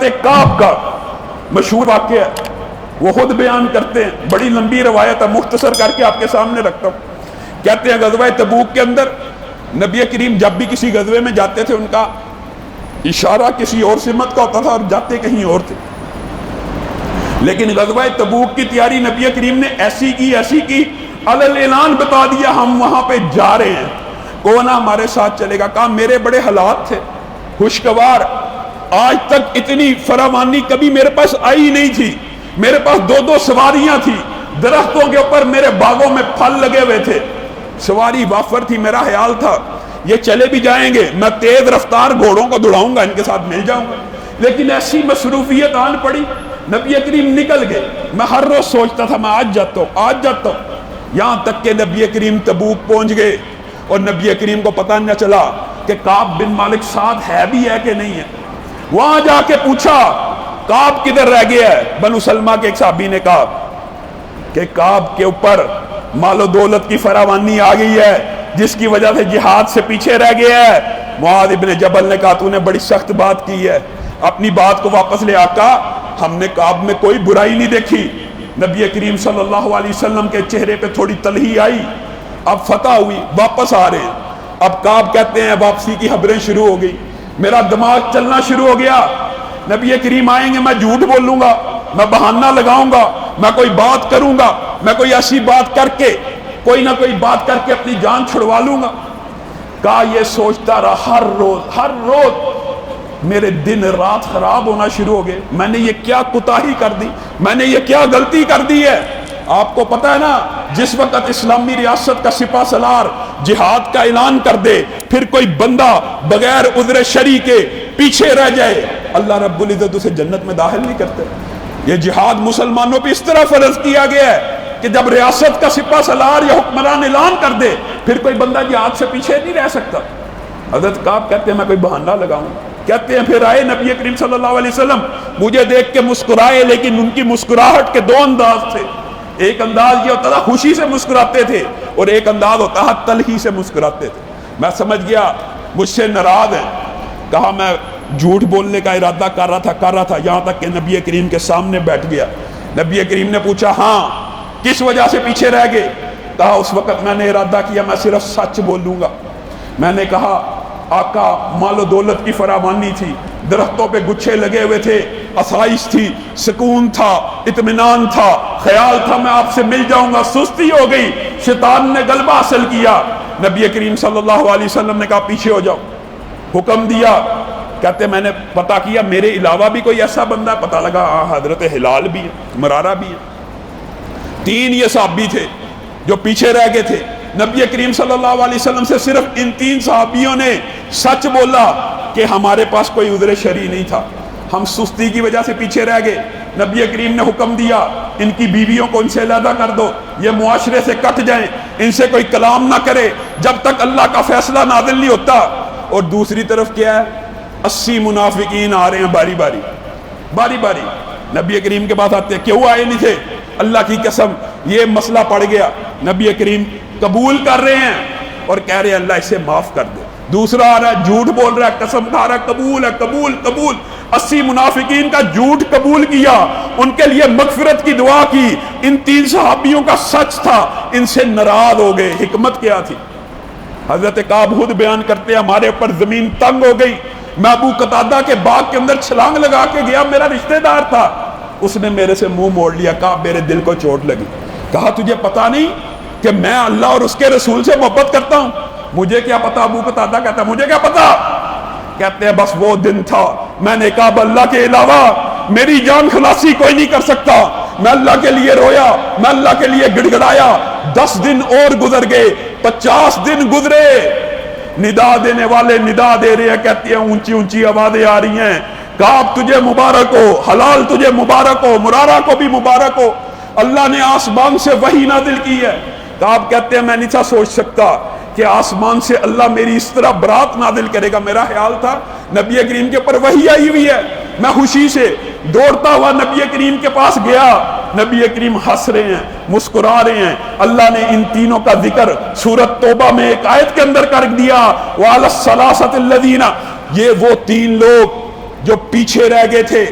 حضرت کعب کا مشہور واقعہ ہے، وہ خود بیان کرتے ہیں، بڑی لمبی روایت ہے، مختصر کر کے آپ کے سامنے رکھتا ہوں۔ کہتے ہیں غزوہ تبوک کے اندر نبی کریم جب بھی کسی غزوے میں جاتے تھے ان کا اشارہ کسی اور سمت کا ہوتا تھا اور جاتے کہیں اور تھے، لیکن غزوہ تبوک کی تیاری نبی کریم نے ایسی کی علل اعلان بتا دیا ہم وہاں پہ جا رہے ہیں، کون ہمارے ساتھ چلے گا؟ کہا میرے بڑے حالات تھے خوشگوار، آج تک اتنی فراوانی کبھی میرے پاس آئی نہیں تھی، میرے پاس 2 سواریاں تھی، درختوں کے اوپر میرے باغوں میں پھل لگے ہوئے تھے، سواری وافر تھی، میرا خیال تھا یہ چلے بھی جائیں گے، میں تیز رفتار گھوڑوں کو دوڑاؤں گا، ان کے ساتھ مل جاؤں گا، لیکن ایسی مصروفیت آن پڑی، نبی کریم نکل گئے، میں ہر روز سوچتا تھا میں آج جاتا ہوں، یہاں تک کہ نبی کریم تبوک پہنچ گئے اور نبی کریم کو پتہ نہ چلا کہ کعب بن مالک ساتھ ہے بھی ہے کہ نہیں ہے۔ وہاں جا کے پوچھا کعب کدھر رہ گیا ہے؟ بنو سلمہ کے ایک صحابی نے کہا کہ کعب کے اوپر مال و دولت کی فراوانی آ گئی ہے جس کی وجہ سے جہاد سے پیچھے رہ گیا ہے۔ معاذ ابن جبل نے کہا تو نے بڑی سخت بات کی ہے، اپنی بات کو واپس لے آقا، ہم نے کعب میں کوئی برائی نہیں دیکھی۔ نبی کریم صلی اللہ علیہ وسلم کے چہرے پہ تھوڑی تلخی آئی، اب فتح ہوئی، واپس آ رہے ہیں، اب کعب کہتے ہیں واپسی کی خبریں شروع ہو گئی، میرا دماغ چلنا شروع ہو گیا، نبی کریم آئیں گے میں جھوٹ بولوں گا، میں بہانہ لگاؤں گا، میں کوئی بات کروں گا، میں کوئی ایسی بات کر کے کوئی نہ کوئی بات کر کے اپنی جان چھڑوا لوں گا۔ کہا یہ سوچتا رہا ہر روز میرے دن رات خراب ہونا شروع ہو گئے، میں نے یہ کیا کوتاہی کر دی، میں نے یہ کیا غلطی کر دی ہے۔ آپ کو پتہ ہے نا جس وقت اسلامی ریاست کا سپہ سالار جہاد کا اعلان کر دے پھر کوئی بندہ بغیر عذر شرعی کے پیچھے رہ جائے اللہ رب العزت اسے جنت میں داخل نہیں کرتے۔ یہ جہاد مسلمانوں پہ اس طرح فرض کیا گیا ہے کہ جب ریاست کا سپہ سالار یا حکمران اعلان کر دے پھر کوئی بندہ جہاد سے پیچھے نہیں رہ سکتا۔ حضرت کعب کہتے ہیں میں کوئی بہانہ لگاؤں، کہتے ہیں پھر آئے نبی کریم صلی اللہ علیہ وسلم مجھے دیکھ کے مسکرائے، لیکن ان کی مسکراہٹ کے 2 انداز تھے، ایک انداز یہ ہوتا تھا خوشی سے مسکراتے تھے اور ایک انداز ہوتا تھا تلخی سے مسکراتے تھے۔ میں سمجھ گیا مجھ سے ناراض ہے، کہا میں جھوٹ بولنے کا ارادہ کر رہا تھا یہاں تک کہ نبی کریم کے سامنے بیٹھ گیا۔ نبی کریم نے پوچھا ہاں کس وجہ سے پیچھے رہ گئے؟ کہا اس وقت میں نے ارادہ کیا میں صرف سچ بولوں گا۔ میں نے کہا آقا مال و دولت کی فراوانی تھی، درختوں پہ گچھے لگے ہوئے تھے، آسائش تھی، سکون تھا، اطمینان تھا، خیال تھا میں آپ سے مل جاؤں گا، سستی ہو گئی، شیطان نے غلبہ حاصل کیا۔ نبی کریم صلی اللہ علیہ وسلم نے کہا پیچھے ہو جاؤ، حکم دیا۔ کہتے میں نے پتہ کیا میرے علاوہ بھی کوئی ایسا بندہ ہے، پتہ لگا حضرت ہلال بھی ہے، مرارہ بھی ہے، 3 یہ صحابی تھے جو پیچھے رہ گئے تھے۔ نبی کریم صلی اللہ علیہ وسلم سے صرف ان 3 صحابیوں نے سچ بولا کہ ہمارے پاس کوئی عذر شرعی نہیں تھا، ہم سستی کی وجہ سے پیچھے رہ گئے۔ نبی کریم نے حکم دیا ان کی بیویوں کو ان سے علیحدہ کر دو، یہ معاشرے سے کٹ جائیں، ان سے کوئی کلام نہ کرے جب تک اللہ کا فیصلہ نازل نہیں ہوتا۔ اور دوسری طرف کیا ہے 80 منافقین آ رہے ہیں باری باری نبی کریم کے پاس آتے ہیں، کیوں آئے نہیں تھے؟ اللہ کی قسم یہ مسئلہ پڑ گیا، نبی کریم قبول کر رہے ہیں اور کہہ رہے ہیں اللہ اسے معاف کر دے۔ دوسرا آ رہا ہے جھوٹ بول رہا ہے، قسم کھا رہا ہے، قبول 80 منافقین کا جھوٹ قبول کیا، ان کے لیے مغفرت کی دعا کی۔ ان 3 صحابیوں کا سچ تھا، ان سے ناراض ہو گئے۔ حکمت کیا تھی؟ حضرت کعب خود بیان کرتے ہیں ہمارے اوپر زمین تنگ ہو گئی، میں ابو قتادہ کے باغ کے اندر چھلانگ لگا کے گیا، میرا رشتہ دار تھا، اس نے میرے سے منہ موڑ لیا، کہا میرے دل کو چوٹ لگی۔ کہا تجھے پتا نہیں کہ میں اللہ اور اس کے رسول سے محبت کرتا ہوں؟ مجھے کیا پتا؟ ابو قتادہ کہتا مجھے کیا پتا؟ کہتے ہیں بس وہ دن تھا میں نے کہا اللہ کے علاوہ میری جان خلاصی کوئی نہیں کر سکتا۔ میں اللہ کے لیے رویا، میں اللہ کے لیے گڑ گڑایا۔ 10 دن اور گزر گئے، 50 دن گزرے، ندا دینے والے ندا دے رہے ہیں، کہتی ہیں اونچی اونچی آوازیں آ رہی ہیں، کعب تجھے مبارک ہو، حلال تجھے مبارک ہو، مرارہ کو بھی مبارک ہو، اللہ نے آسمان سے وحی نازل کی ہے۔ کعب کہتے ہیں میں نہیں تھا سوچ سکتا کہ آسمان سے اللہ میری اس طرح برات نازل کرے گا، میرا خیال تھا نبی کریم کے اوپر وحی آئی ہوئی ہے۔ میں خوشی سے دوڑتا ہوا نبی کریم کے پاس گیا، نبی کریم ہنس رہے ہیں، مسکرا رہے ہیں۔ اللہ نے ان تینوں کا ذکر سورۃ توبہ میں ایک آیت کے اندر کر دیا، وَعَلَى الثَّلَاثَةِ الَّذِينَ، یہ وہ 3 لوگ جو پیچھے رہ گئے تھے،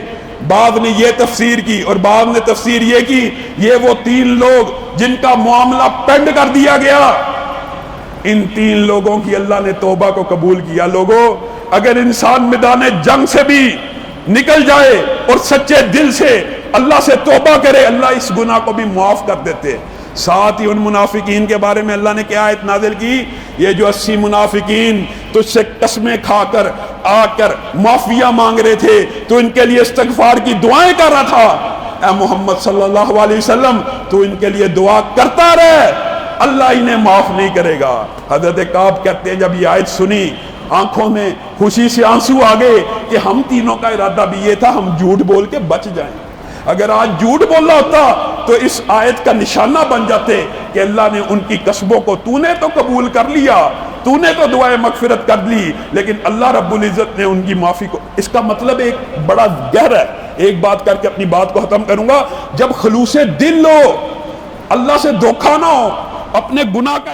بعض نے یہ تفسیر کی اور بعض نے تفسیر یہ کی یہ وہ 3 لوگ جن کا معاملہ پینڈ کر دیا گیا، ان 3 لوگوں کی اللہ نے توبہ کو قبول کیا۔ لوگوں، اگر انسان میدان جنگ سے بھی نکل جائے اور سچے دل سے اللہ سے توبہ کرے، اللہ اس گناہ کو بھی معاف کر دیتے۔ ساتھ ہی ان منافقین کے بارے میں اللہ نے کیا آیت نازل کی؟ یہ جو 80 منافقین تجھ سے قسمیں کھا کر آ کر معافیہ مانگ رہے تھے، تو ان کے لیے استغفار کی دعائیں کر رہا تھا، اے محمد صلی اللہ علیہ وسلم تو ان کے لیے دعا کرتا رہے، اللہ انہیں معاف نہیں کرے گا۔ حضرت کعب کہتے ہیں جب یہ آیت سنی آنکھوں میں خوشی سے آنسو آ گئے کہ ہم تینوں کا ارادہ بھی یہ تھا ہم جھوٹ بول کے بچ جائیں۔ اگر آج جھوٹ بولنا ہوتا تو اس آیت کا نشانہ بن جاتے کہ اللہ نے ان کی قسموں کو تو نے تو قبول کر لیا، تو نے تو دعائے مغفرت کر لی، لیکن اللہ رب العزت نے ان کی معافی کو۔ اس کا مطلب ایک بڑا گہرا ہے۔ ایک بات کر کے اپنی بات کو ختم کروں گا، جب خلوص دل ہو، اللہ سے دھوکہ نہ ہو، اپنے گناہ کا